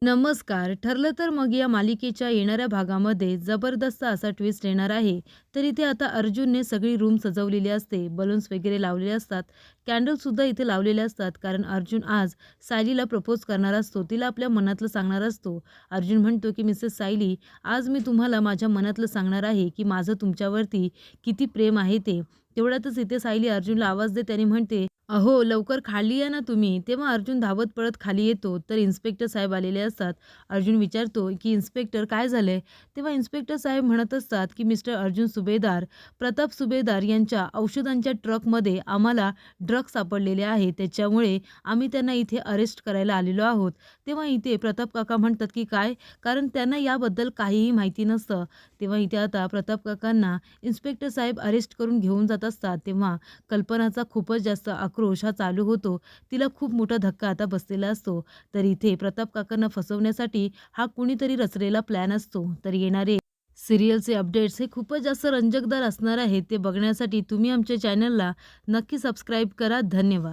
नमस्कार. ठरलं तर मग या मालिकेच्या येणाऱ्या भागामध्ये जबरदस्त असा ट्विस्ट येणार आहे. तर इथे आता अर्जुनने सगळी रूम सजवलेली असते. बलून्स वगैरे लावलेले असतात. कॅन्डलसुद्धा इथे लावलेले असतात. कारण अर्जुन आज सायलीला प्रपोज करणार असतो. तिला आपल्या मनातलं सांगणार असतो. अर्जुन म्हणतो, की "मिसेस सायली, आज मी तुम्हाला माझ्या मनातलं सांगणार आहे, की माझं तुमच्यावरती किती प्रेम आहे ते." तेवढ्यातच इथे सायली अर्जुनला आवाज देते आणि म्हणते, "अहो, लवकर खाली या ना तुम्ही." तेव्हा अर्जुन धावत पळत खाली येतो, तर इन्स्पेक्टर साहेब आलेले असतात. अर्जुन विचारतो, की "इन्स्पेक्टर काय झालंय?" तेव्हा इन्स्पेक्टर साहेब म्हणत असतात, की "मिस्टर अर्जुन सुभेदार, प्रताप सुभेदार यांच्या औषधांच्या ट्रकमध्ये आम्हाला ड्रग्ज सापडलेले आहेत. त्याच्यामुळे आम्ही त्यांना इथे अरेस्ट करायला आलेलो आहोत." तेव्हा इथे प्रताप काका म्हणतात, की "काय?" कारण त्यांना याबद्दल काहीही माहिती नसतं. तेव्हा इथे आता प्रताप काकांना इन्स्पेक्टर साहेब अरेस्ट करून घेऊन जात असतात. तेव्हा कल्पनाचा खूपच जास्त आक्रोश हा चालू होतो. तिला खूप मोठा धक्का आता बसलेला असतो. तर इथे प्रताप काकांना फसवण्यासाठी हा कुणीतरी रचलेला प्लॅन असतो. तर येणारे सीरियलचे अपडेट्स हे खूपच जास्त रंजकदार असणार आहेत. ते बघण्यासाठी तुम्ही आमच्या चॅनलला नक्की सबस्क्राईब करा. धन्यवाद.